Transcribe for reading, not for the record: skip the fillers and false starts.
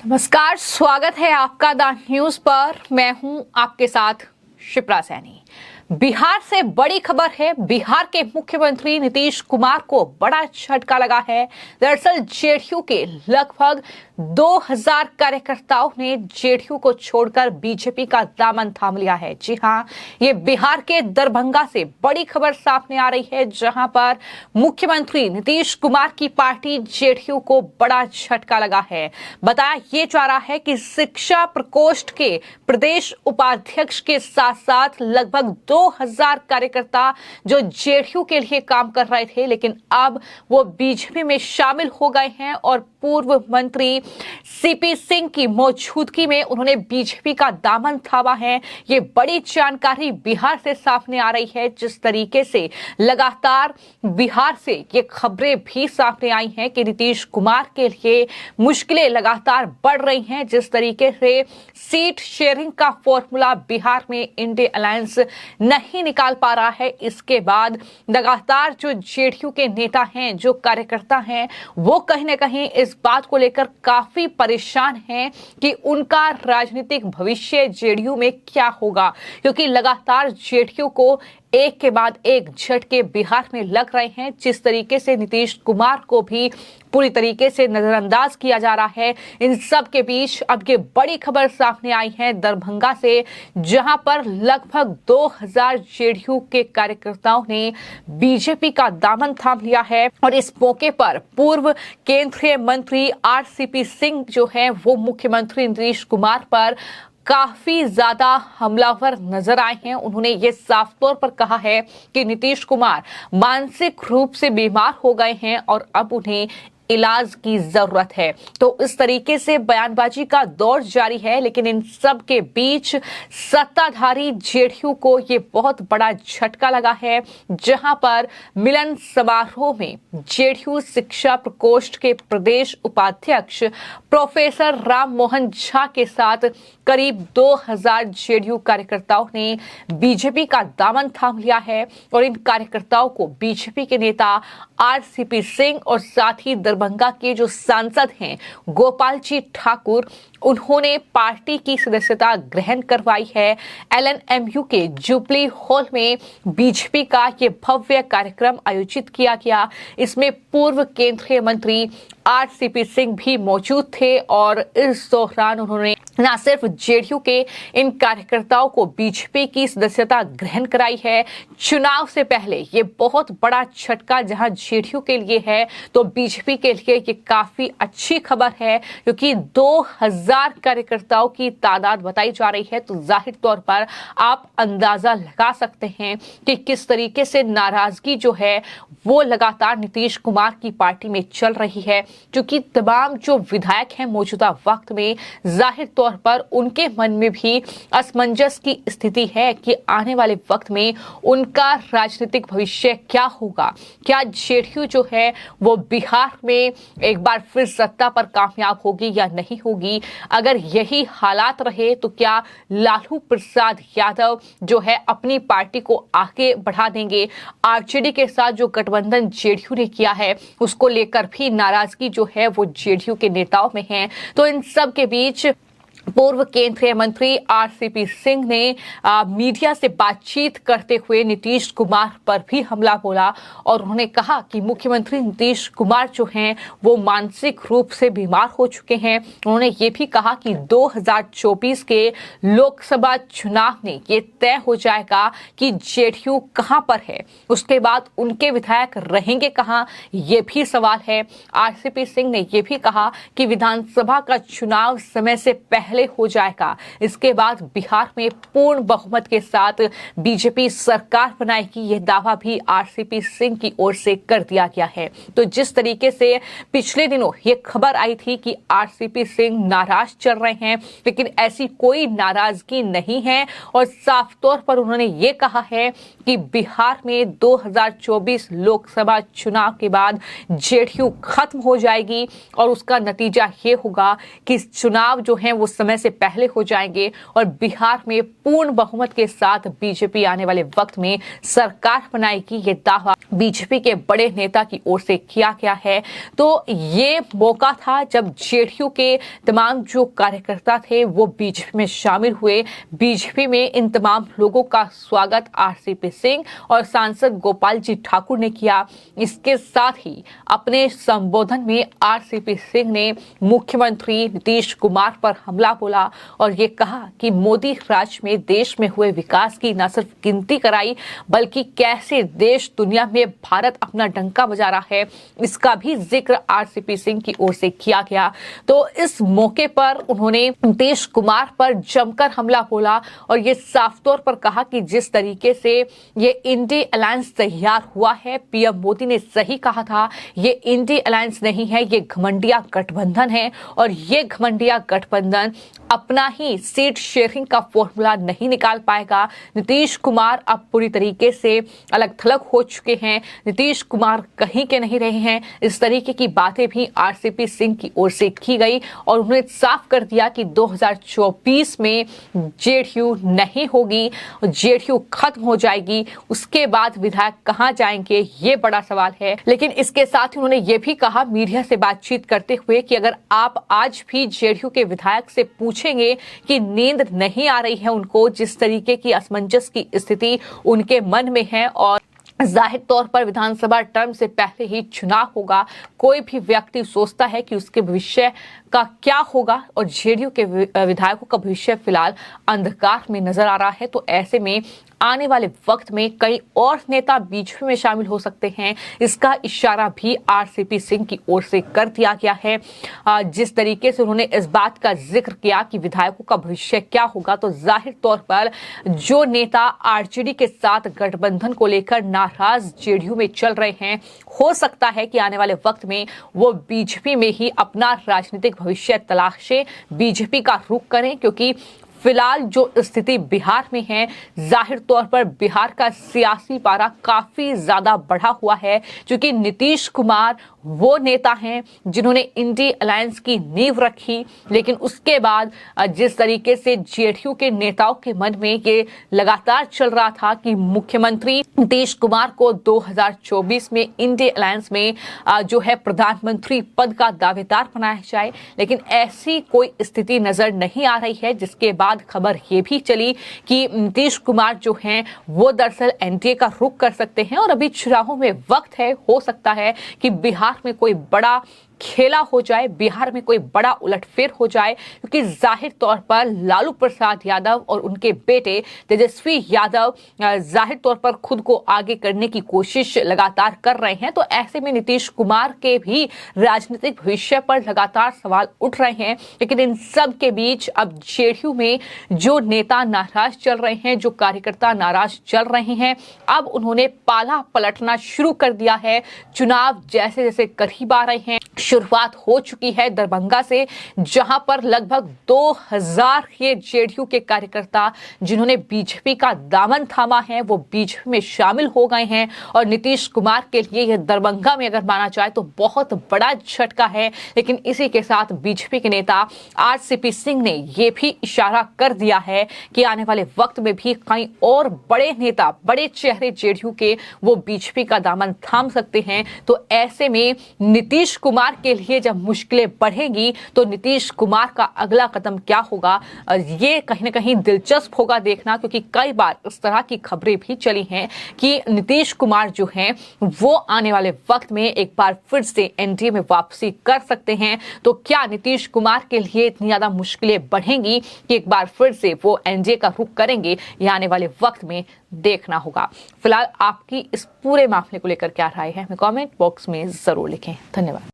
नमस्कार, स्वागत है आपका द न्यूज पर। मैं हूं आपके साथ शिप्रा सैनी। बिहार से बड़ी खबर है। बिहार के मुख्यमंत्री नीतीश कुमार को बड़ा झटका लगा है। दरअसल जेडीयू के लगभग 2000 कार्यकर्ताओं ने जेडीयू को छोड़कर बीजेपी का दामन थाम लिया है। जी हां, ये बिहार के दरभंगा से बड़ी खबर सामने आ रही है, जहां पर मुख्यमंत्री नीतीश कुमार की पार्टी जेडीयू को बड़ा झटका लगा है। बताया ये जा रहा है कि शिक्षा प्रकोष्ठ के प्रदेश उपाध्यक्ष के साथ साथ लगभग 2000 कार्यकर्ता जो जेडीयू के लिए काम कर रहे थे, लेकिन अब वो बीजेपी में शामिल हो गए हैं और पूर्व मंत्री सीपी सिंह की मौजूदगी में उन्होंने बीजेपी का दामन थामा है। ये बड़ी जानकारी बिहार से सामने आ रही है। जिस तरीके से लगातार बिहार से ये खबरें भी सामने आई हैं कि नीतीश कुमार के लिए मुश्किलें लगातार बढ़ रही हैं। जिस तरीके से सीट शेयरिंग का फॉर्मूला बिहार में इंडिया अलायंस नहीं निकाल पा रहा है, इसके बाद लगातार जो जेडीयू के नेता हैं, जो कार्यकर्ता हैं, वो कहीं ना कहीं इस बात को लेकर काफी परेशान हैं कि उनका राजनीतिक भविष्य जेडीयू में क्या होगा, क्योंकि लगातार जेडीयू को एक के बाद एक झटके बिहार में लग रहे हैं। जिस तरीके से नीतीश कुमार को भी पूरी तरीके से नजरअंदाज किया जा रहा है, इन सब के बीच अब ये बड़ी खबर सामने आई है दरभंगा से, जहां पर लगभग 2000 जेडीयू के कार्यकर्ताओं ने बीजेपी का दामन थाम लिया है। और इस मौके पर पूर्व केंद्रीय मंत्री आरसीपी सिंह जो है वो मुख्यमंत्री नीतीश कुमार पर काफी ज्यादा हमलावर नजर आए हैं। उन्होंने ये साफ तौर पर कहा है कि नीतीश कुमार मानसिक रूप से बीमार हो गए हैं और अब उन्हें इलाज की जरूरत है। तो इस तरीके से बयानबाजी का दौर जारी है, लेकिन इन सब के बीच सत्ताधारी जेडीयू को ये बहुत बड़ा झटका लगा है, जहां पर मिलन समारोह में जेडीयू शिक्षा प्रकोष्ठ के प्रदेश उपाध्यक्ष प्रोफेसर राम मोहन झा के साथ करीब 2000 जेडीयू कार्यकर्ताओं ने बीजेपी का दामन थाम लिया है। और इन कार्यकर्ताओं को बीजेपी के नेता आरसीपी सिंह और साथ ही दरभंगा के जो सांसद हैं गोपाल जी ठाकुर, उन्होंने पार्टी की सदस्यता ग्रहण करवाई है। एलएनएमयू के जुबली हॉल में बीजेपी का ये भव्य कार्यक्रम आयोजित किया गया। इसमें पूर्व केंद्रीय मंत्री आरसीपी सिंह भी मौजूद थे और इस दौरान उन्होंने न सिर्फ जेडीयू के इन कार्यकर्ताओं को बीजेपी की सदस्यता ग्रहण कराई है, चुनाव से पहले ये बहुत बड़ा झटका जहां जेडीयू के लिए है तो बीजेपी के लिए ये काफी अच्छी खबर है, क्योंकि 2000 कार्यकर्ताओं की तादाद बताई जा रही है। तो जाहिर तौर पर आप अंदाजा लगा सकते हैं कि किस तरीके से नाराजगी जो है वो लगातार नीतीश कुमार की पार्टी में चल रही है, क्योंकि तमाम जो विधायक हैं मौजूदा वक्त में जाहिर तौर पर उनके मन में भी असमंजस की स्थिति है कि आने वाले वक्त में उनका राजनीतिक भविष्य क्या होगा। क्या जेडीयू जो है वो बिहार में एक बार फिर सत्ता पर कामयाब होगी या नहीं होगी। अगर यही हालात रहे तो क्या लालू प्रसाद यादव जो है अपनी पार्टी को आगे बढ़ा देंगे। आरजेडी के साथ जो गठबंधन जेडीयू ने किया है उसको लेकर भी नाराजगी जो है वो जेडीयू के नेताओं में है। तो इन सब के बीच पूर्व केंद्रीय मंत्री आरसीपी सिंह ने मीडिया से बातचीत करते हुए नीतीश कुमार पर भी हमला बोला और उन्होंने कहा कि मुख्यमंत्री नीतीश कुमार जो हैं वो मानसिक रूप से बीमार हो चुके हैं। उन्होंने ये भी कहा कि 2024 के लोकसभा चुनाव में ये तय हो जाएगा कि जेडीयू कहां पर है, उसके बाद उनके विधायक रहेंगे कहां, ये भी सवाल है। आरसीपी सिंह ने ये भी कहा कि विधानसभा का चुनाव समय से पहले हो जाएगा, इसके बाद बिहार में पूर्ण बहुमत के साथ बीजेपी सरकार बनाएगी। यह दावा भी आरसीपी सिंह की ओर से कर दिया गया है। तो जिस तरीके से पिछले दिनों ये खबर आई थी कि आरसीपी सिंह नाराज चल रहे हैं, लेकिन ऐसी कोई नाराजगी नहीं है और साफ तौर पर उन्होंने ये कहा है कि बिहार में 2024 लोकसभा चुनाव के बाद जेडीयू खत्म हो जाएगी और उसका नतीजा ये होगा कि चुनाव जो है वो समय से पहले हो जाएंगे और बिहार में पूर्ण बहुमत के साथ बीजेपी आने वाले वक्त में सरकार बनाएगी। ये दावा बीजेपी के बड़े नेता की ओर से किया गया है। तो ये मौका था जब जेडीयू के तमाम जो कार्यकर्ता थे वो बीजेपी में शामिल हुए। बीजेपी में इन तमाम लोगों का स्वागत आरसीपी सिंह और सांसद गोपाल जी ठाकुर ने किया। इसके साथ ही अपने संबोधन में आरसीपी सिंह ने मुख्यमंत्री नीतीश कुमार पर हमला बोला और ये कहा कि मोदी राज में देश में हुए विकास की न सिर्फ गिनती कराई बल्कि कैसे देश दुनिया में भारत अपना डंका बजा रहा है इसका भी जिक्र आरसीपी सिंह की ओर से किया गया। तो इस मौके पर उन्होंने नीतीश कुमार पर जमकर हमला बोला और ये साफ तौर पर कहा कि जिस तरीके से ये इंडी अलायंस तैयार हुआ है, पीएम मोदी ने सही कहा था, ये इंडी अलायंस नहीं है, ये घमंडिया गठबंधन है और ये घमंडिया गठबंधन अपना ही सीट शेयरिंग का फॉर्मूला नहीं निकाल पाएगा। नीतीश कुमार अब पूरी तरीके से अलग थलग हो चुके हैं, नीतीश कुमार कहीं के नहीं रहे हैं। इस तरीके की बातें भी आरसीपी सिंह की ओर से की गई और उन्होंने साफ कर दिया कि 2024 में जेडीयू नहीं होगी, जेडीयू खत्म हो जाएगी। उसके बाद विधायक कहां जाएंगे, ये बड़ा सवाल है। लेकिन इसके साथ ही उन्होंने ये भी कहा मीडिया से बातचीत करते हुए कि अगर आप आज भी जेडीयू के विधायक से पूछेंगे कि नींद नहीं आ रही है उनको, जिस तरीके की असमंजस की स्थिति उनके मन में है और जाहिर तौर पर विधानसभा टर्म से पहले ही चुनाव होगा, कोई भी व्यक्ति सोचता है कि उसके भविष्य का क्या होगा और जेडीयू के विधायकों का भविष्य फिलहाल अंधकार में नजर आ रहा है। तो ऐसे में आने वाले वक्त में कई और नेता बीजेपी में शामिल हो सकते हैं, इसका इशारा भी आरसीपी सिंह की ओर से कर दिया गया है। जिस तरीके से उन्होंने इस बात का जिक्र किया कि विधायकों का भविष्य क्या होगा, तो जाहिर तौर पर जो नेता आरजेडी के साथ गठबंधन को लेकर नाराज जेडीयू में चल रहे हैं, हो सकता है कि आने वाले वक्त में वो बीजेपी में ही अपना राजनीतिक भविष्य तलाशें, बीजेपी का रुख करें, क्योंकि फिलहाल जो स्थिति बिहार में है, जाहिर तौर पर बिहार का सियासी पारा काफी ज्यादा बढ़ा हुआ है, क्योंकि नीतीश कुमार वो नेता हैं जिन्होंने इंडी अलायंस की नींव रखी। लेकिन उसके बाद जिस तरीके से जेडीयू के नेताओं के मन में ये लगातार चल रहा था कि मुख्यमंत्री नीतीश कुमार को 2024 में इंडी अलायंस में जो है प्रधानमंत्री पद का दावेदार बनाया जाए, लेकिन ऐसी कोई स्थिति नजर नहीं आ रही है। जिसके बाद खबर ये भी चली कि नीतीश कुमार जो हैं वो दरअसल एनडीए का रुख कर सकते हैं और अभी चुनावों में वक्त है, हो सकता है कि बिहार में कोई बड़ा खेला हो जाए, बिहार में कोई बड़ा उलटफेर हो जाए, क्योंकि जाहिर तौर पर लालू प्रसाद यादव और उनके बेटे तेजस्वी यादव जाहिर तौर पर खुद को आगे करने की कोशिश लगातार कर रहे हैं। तो ऐसे में नीतीश कुमार के भी राजनीतिक भविष्य पर लगातार सवाल उठ रहे हैं। लेकिन इन सब के बीच अब जेडीयू में जो नेता नाराज चल रहे हैं, जो कार्यकर्ता नाराज चल रहे हैं, अब उन्होंने पाला पलटना शुरू कर दिया है। चुनाव जैसे जैसे करीब आ रहे हैं, शुरुआत हो चुकी है दरभंगा से, जहां पर लगभग 2000 ये जेडीयू के कार्यकर्ता जिन्होंने बीजेपी का दामन थामा है वो बीजेपी में शामिल हो गए हैं। और नीतीश कुमार के लिए यह दरभंगा में अगर माना जाए तो बहुत बड़ा झटका है। लेकिन इसी के साथ बीजेपी के नेता आरसीपी सिंह ने यह भी इशारा कर दिया है कि आने वाले वक्त में भी कई और बड़े नेता, बड़े चेहरे जेडीयू के वो बीजेपी का दामन थाम सकते हैं। तो ऐसे में नीतीश कुमार के लिए जब मुश्किलें बढ़ेंगी तो नीतीश कुमार का अगला कदम क्या होगा, ये कहीं ना कहीं दिलचस्प होगा देखना, क्योंकि कई बार इस तरह की खबरें भी चली हैं कि नीतीश कुमार जो हैं वो आने वाले वक्त में एक बार फिर से एनडीए में वापसी कर सकते हैं। तो क्या नीतीश कुमार के लिए इतनी ज्यादा मुश्किलें बढ़ेंगी कि एक बार फिर से वो एनडीए का रुख करेंगे, ये आने वाले वक्त में देखना होगा। फिलहाल आपकी इस पूरे मामले को लेकर क्या राय है, हमें कमेंट बॉक्स में जरूर लिखें। धन्यवाद।